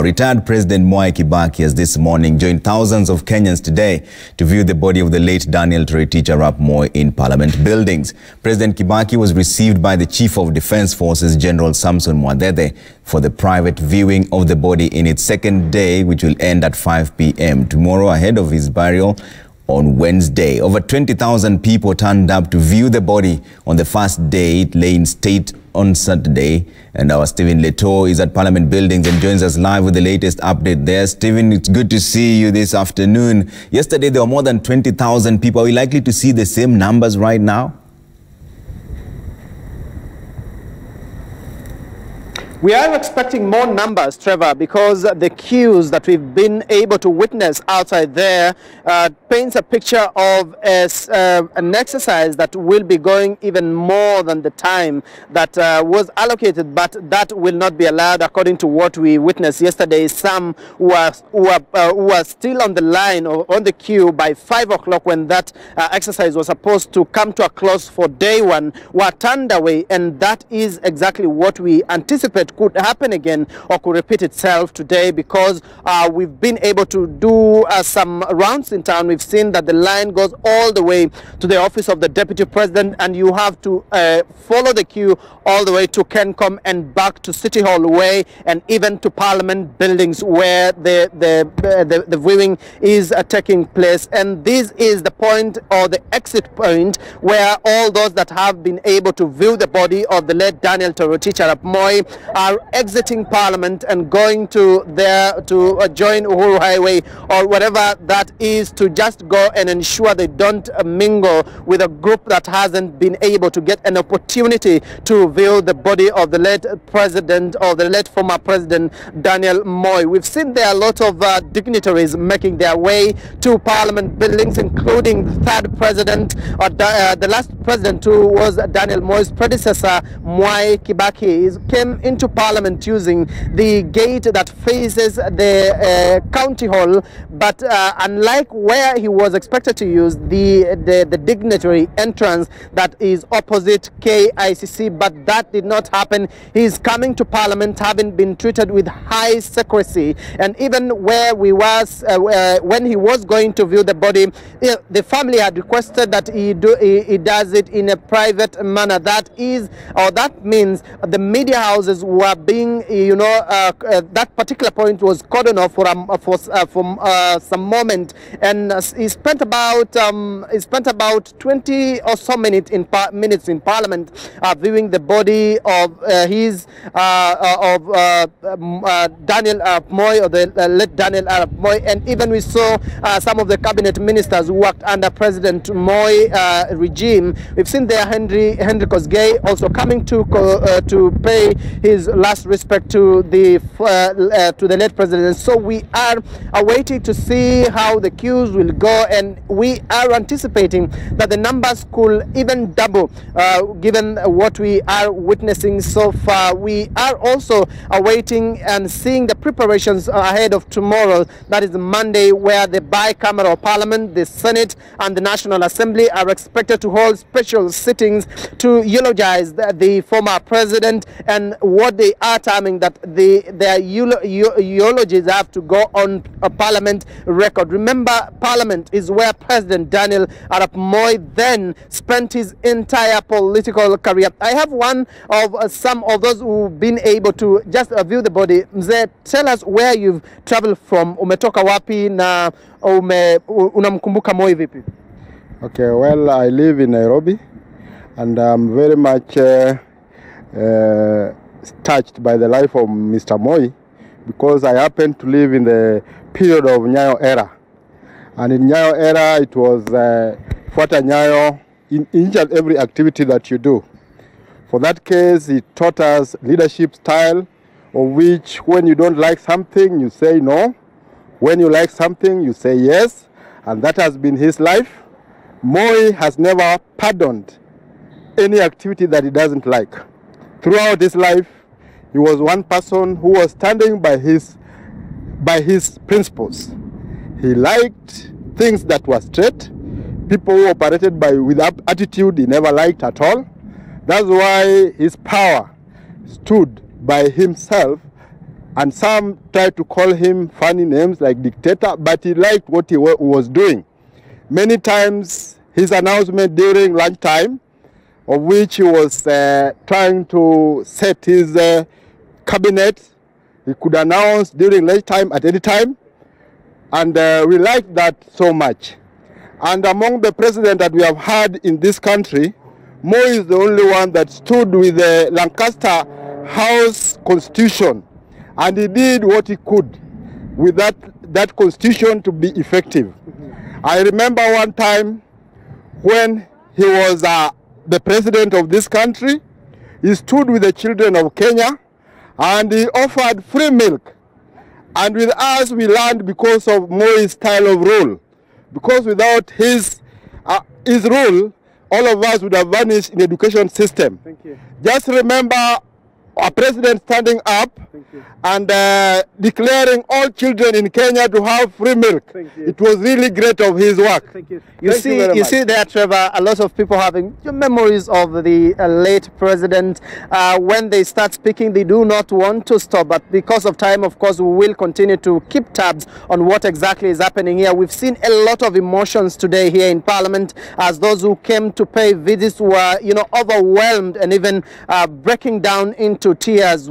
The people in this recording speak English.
Retired President Mwai Kibaki has this morning joined thousands of Kenyans today to view the body of the late Daniel Toroitich Arap Moi in Parliament buildings. President Kibaki was received by the Chief of Defence Forces, General Samson Mwadede, for the private viewing of the body in its second day, which will end at 5 p.m. tomorrow ahead of his burial on Wednesday. Over 20,000 people turned up to view the body on the first day. It lay in state on Saturday, and our Stephen Leto is at Parliament buildings and joins us live with the latest update there. Stephen, it's good to see you this afternoon. Yesterday there were more than 20,000 people. Are we likely to see the same numbers right now? We are expecting more numbers, Trevor, because the queues that we've been able to witness outside there paints a picture of an exercise that will be going even more than the time that was allocated, but that will not be allowed according to what we witnessed yesterday. Some who are still on the line or on the queue by 5 o'clock when that exercise was supposed to come to a close for day one were turned away, and that is exactly what we anticipate could happen again or could repeat itself today, because we've been able to do some rounds in town. We've seen that the line goes all the way to the office of the Deputy President, and you have to follow the queue all the way to Kencom and back to City Hall Way and even to Parliament buildings where the viewing is taking place. And this is the point or the exit point where all those that have been able to view the body of the late Daniel Toroitich Arap Moi are exiting Parliament and going to there to join Uhuru Highway or whatever that is, to just go and ensure they don't mingle with a group that hasn't been able to get an opportunity to view the body of the late president or the late former president Daniel Moi. We've seen there a lot of dignitaries making their way to Parliament buildings, including the third president or the last president, who was Daniel Moi's predecessor, Mwai Kibaki. He came into Parliament using the gate that faces the county hall, but unlike where he was expected to use the dignitary entrance that is opposite KICC, but that did not happen. He's coming to Parliament having been treated with high secrecy, and even where we was when he was going to view the body, the family had requested that he does it in a private manner. That is, or that means the media houses were being, that particular point was cordoned off for some moment, and he spent about 20 or so minutes in Parliament viewing the body of Daniel Arap Moi, or the late Daniel Arap Moi. And even we saw some of the cabinet ministers who worked under President Moi regime. We've seen there Henry Kosgei also coming to pay his last respect to the late president. So we are awaiting to see how the queues will go, and we are anticipating that the numbers could even double given what we are witnessing so far. We are also awaiting and seeing the preparations ahead of tomorrow, that is Monday, where the bicameral Parliament, the Senate and the National Assembly are expected to hold special sittings to eulogize the former president, and what they are terming that their eulogies have to go on a Parliament record. Remember, Parliament is where President Daniel Arap Moi then spent his entire political career. I have one of some of those who've been able to just view the body. Mzee, tell us where you've traveled from. Umetoka wapi na unamkumbuka Moi vipi? Okay, well, I live in Nairobi, and I'm very much touched by the life of Mr. Moi, because I happen to live in the period of Nyayo era. And in Nyayo era, it was Fuata Nyayo in each and every activity that you do. For that case, he taught us leadership style, of which when you don't like something, you say no. When you like something, you say yes. And that has been his life. Moi has never pardoned any activity that he doesn't like. Throughout his life, he was one person who was standing by his principles. He liked things that were straight. People who operated with attitude he never liked at all. That's why his power stood by himself And some tried to call him funny names like dictator, but he liked what he was doing. Many times his announcement during lunchtime, of which he was trying to set his cabinet, he could announce during lunchtime at any time. And we liked that so much. And among the presidents that we have had in this country, Moi is the only one that stood with the Lancaster House Constitution. And he did what he could with that constitution to be effective. I remember one time when he was the president of this country, he stood with the children of Kenya and he offered free milk. And with us, we learned because of Moi's style of rule. Because without his rule, all of us would have vanished in the education system. Thank you. Just remember a president standing up and declaring all children in Kenya to have free milk. It was really great of his work. Thank you. You see there, Trevor, a lot of people having memories of the late president. When they start speaking, they do not want to stop. But because of time, of course, we will continue to keep tabs on what exactly is happening here. We've seen a lot of emotions today here in Parliament, as those who came to pay visits were, overwhelmed and even breaking down into tears.